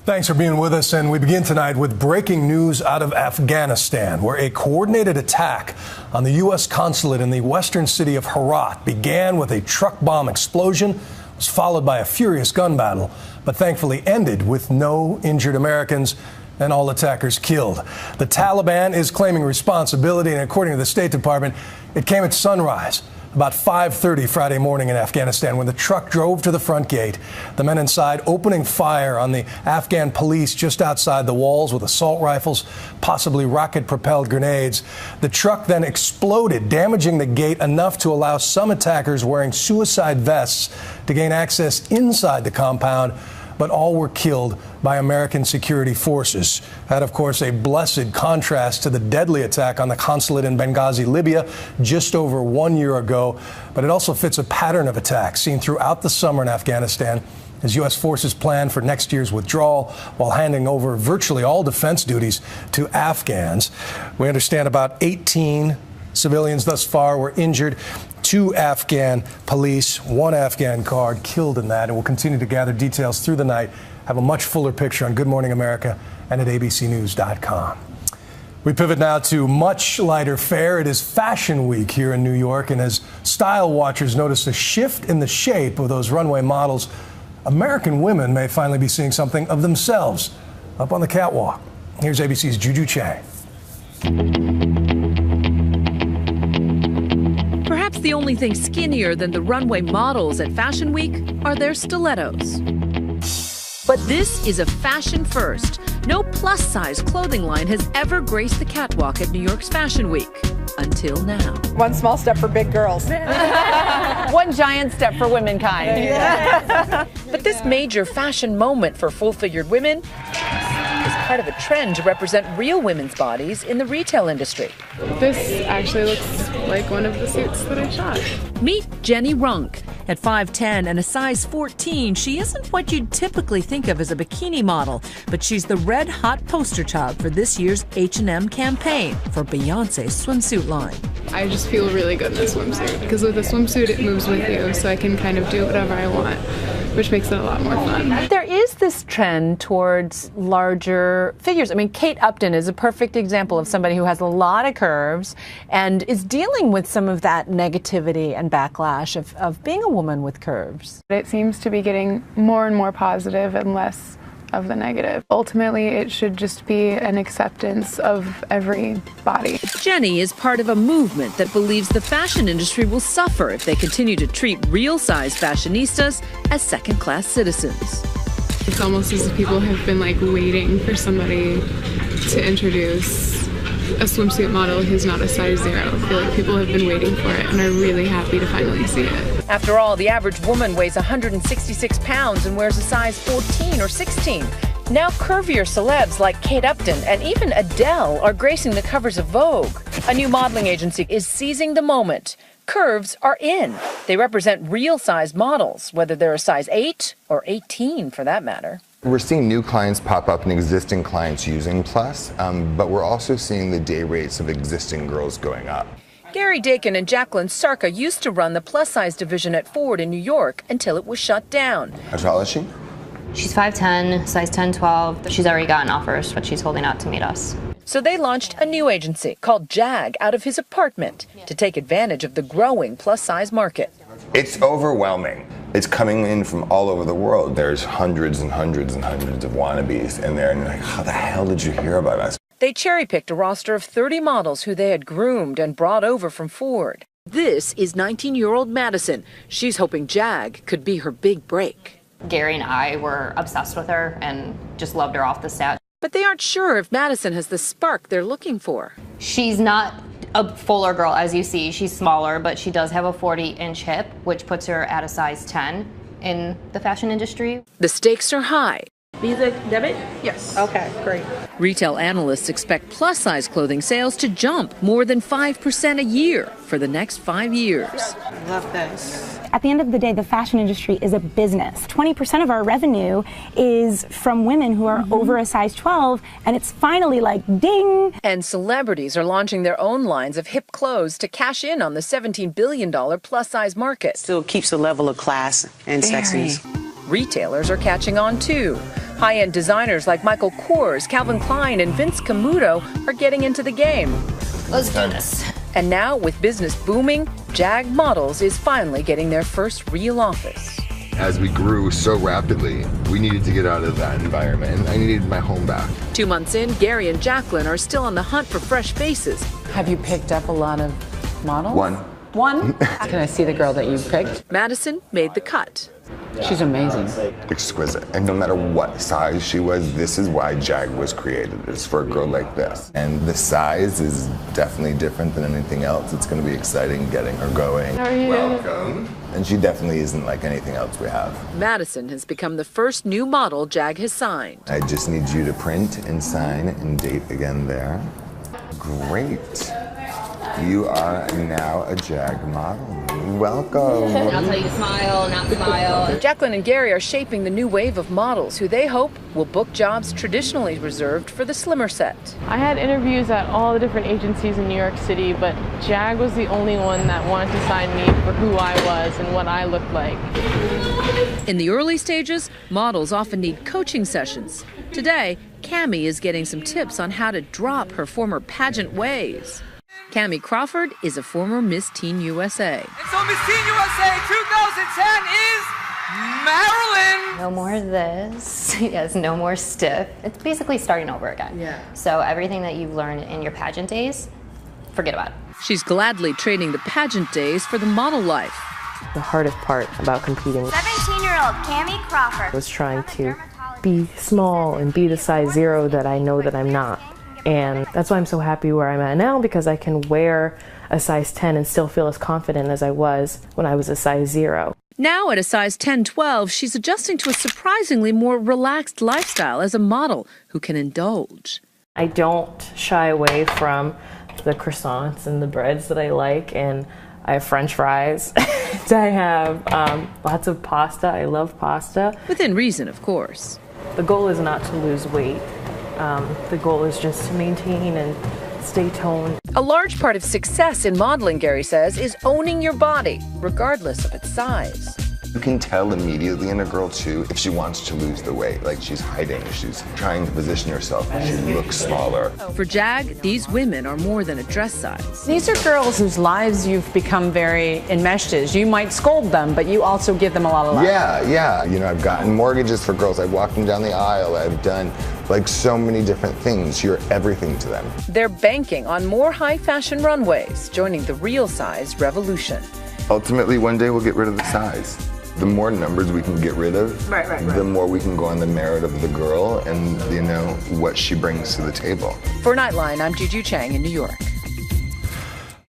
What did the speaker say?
Thanks for being with us, and we begin tonight with breaking news out of Afghanistan, where a coordinated attack on the U.S. consulate in the western city of Herat began with a truck bomb explosion, was followed by a furious gun battle, but thankfully ended with no injured Americans and all attackers killed. The Taliban is claiming responsibility, and according to the State Department, it came at sunrise, about 5:30 Friday morning in Afghanistan, when the truck drove to the front gate. The men inside opening fire on the Afghan police just outside the walls with assault rifles, possibly rocket-propelled grenades. The truck then exploded, damaging the gate enough to allow some attackers wearing suicide vests to gain access inside the compound, but all were killed by American security forces. That, of course, a blessed contrast to the deadly attack on the consulate in Benghazi, Libya, just over 1 year ago. But it also fits a pattern of attacks seen throughout the summer in Afghanistan as U.S. forces plan for next year's withdrawal while handing over virtually all defense duties to Afghans. We understand about 18 civilians thus far were injured. 2 Afghan police, 1 Afghan guard killed in that, and we'll continue to gather details through the night, have a much fuller picture on Good Morning America and at abcnews.com. We pivot now to much lighter fare. It is Fashion Week here in New York, and as style watchers notice a shift in the shape of those runway models, American women may finally be seeing something of themselves up on the catwalk. Here's ABC's Juju Chang. Perhaps the only thing skinnier than the runway models at Fashion Week are their stilettos. But this is a fashion first. No plus-size clothing line has ever graced the catwalk at New York's Fashion Week. Until now. One small step for big girls. One giant step for womankind. Yes. But this major fashion moment for full-figured women is part of a trend to represent real women's bodies in the retail industry. This actually looks like one of the suits that I shot. Meet Jenny Runk. At 5'10" and a size 14, she isn't what you'd typically think of as a bikini model, but she's the red-hot poster child for this year's H&M campaign for Beyoncé's swimsuit line. I just feel really good in a swimsuit because with a swimsuit it moves with you, so I can kind of do whatever I want, which makes it a lot more fun. There is this trend towards larger figures. I mean, Kate Upton is a perfect example of somebody who has a lot of curves and is dealing with some of that negativity and backlash of being a woman with curves. It seems to be getting more and more positive and less of the negative. Ultimately, it should just be an acceptance of every body. Jenny is part of a movement that believes the fashion industry will suffer if they continue to treat real-size fashionistas as second-class citizens. It's almost as if people have been like waiting for somebody to introduce a swimsuit model who's not a size 0. I feel like people have been waiting for it and are really happy to finally see it. After all, the average woman weighs 166 pounds and wears a size 14 or 16. Now curvier celebs like Kate Upton and even Adele are gracing the covers of Vogue. A new modeling agency is seizing the moment. Curves are in. They represent real-size models, whether they're a size 8 or 18 for that matter. We're seeing new clients pop up and existing clients using Plus, but we're also seeing the day rates of existing girls going up. Gary Dakin and Jacqueline Sarka used to run the plus-size division at Ford in New York until it was shut down. How tall is she? She's 5'10", size 10, 12. She's already gotten offers, but she's holding out to meet us. So they launched a new agency called Jag out of his apartment to take advantage of the growing plus-size market. It's overwhelming. It's coming in from all over the world. There's hundreds and hundreds and hundreds of wannabes in there, and you're like, how the hell did you hear about us? They cherry-picked a roster of 30 models who they had groomed and brought over from Ford. This is 19-year-old Madison. She's hoping Jag could be her big break. Gary and I were obsessed with her and just loved her off the set. But they aren't sure if Madison has the spark they're looking for. She's not a fuller girl, as you see. She's smaller, but she does have a 40-inch hip, which puts her at a size 10 in the fashion industry. The stakes are high. Visa debit? Yes. Okay, great. Retail analysts expect plus-size clothing sales to jump more than 5% a year for the next 5 years. Love this. At the end of the day, the fashion industry is a business. 20% of our revenue is from women who are over a size 12, and it's finally like, ding! And celebrities are launching their own lines of hip clothes to cash in on the $17 billion plus-size market. Still keeps the level of class and sexiness. Retailers are catching on too. High-end designers like Michael Kors, Calvin Klein, and Vince Camuto are getting into the game. Let's do this. And now, with business booming, Jag Models is finally getting their first real office. As we grew so rapidly, we needed to get out of that environment, and I needed my home back. 2 months in, Gary and Jacqueline are still on the hunt for fresh faces. Have you picked up a lot of models? One? Can I see the girl that you picked? Madison made the cut. She's amazing. Exquisite. And no matter what size she was, this is why Jag was created. It's for a girl like this. And the size is definitely different than anything else. It's going to be exciting getting her going. How are you? Welcome. And she definitely isn't like anything else we have. Madison has become the first new model Jag has signed. I just need you to print and sign and date again there. Great. You are now a Jag model. Welcome. I'll tell you to smile, not smile. Jacqueline and Gary are shaping the new wave of models who they hope will book jobs traditionally reserved for the slimmer set. I had interviews at all the different agencies in New York City, but Jag was the only one that wanted to sign me for who I was and what I looked like. In the early stages, models often need coaching sessions. Today, Cammie is getting some tips on how to drop her former pageant ways. Cammie Crawford is a former Miss Teen USA. And so Miss Teen USA 2010 is Maryland. No more of this. Yes, no more stiff. It's basically starting over again. Yeah. So everything that you've learned in your pageant days, forget about it. She's gladly trading the pageant days for the model life. The hardest part about competing 17-year-old Cammie Crawford was trying to be small and be the size 0 that I know that I'm not. And that's why I'm so happy where I'm at now, because I can wear a size 10 and still feel as confident as I was when I was a size 0. Now at a size 10-12, she's adjusting to a surprisingly more relaxed lifestyle as a model who can indulge. I don't shy away from the croissants and the breads that I like, and I have French fries. I have lots of pasta. I love pasta. Within reason, of course. The goal is not to lose weight. The goal is just to maintain and stay toned. A large part of success in modeling, Gary says, is owning your body, regardless of its size. You can tell immediately in a girl, too, if she wants to lose the weight. Like, she's hiding, she's trying to position herself, she looks smaller. For Jag, these women are more than a dress size. These are girls whose lives you've become very enmeshed in. You might scold them, but you also give them a lot of love. Yeah. You know, I've gotten mortgages for girls. I've walked them down the aisle. I've done, like, so many different things. You're everything to them. They're banking on more high-fashion runways, joining the real size revolution. Ultimately, one day we'll get rid of the size. The more numbers we can get rid of, the more we can go on the merit of the girl and, you know, what she brings to the table. For Nightline, I'm Juju Chang in New York.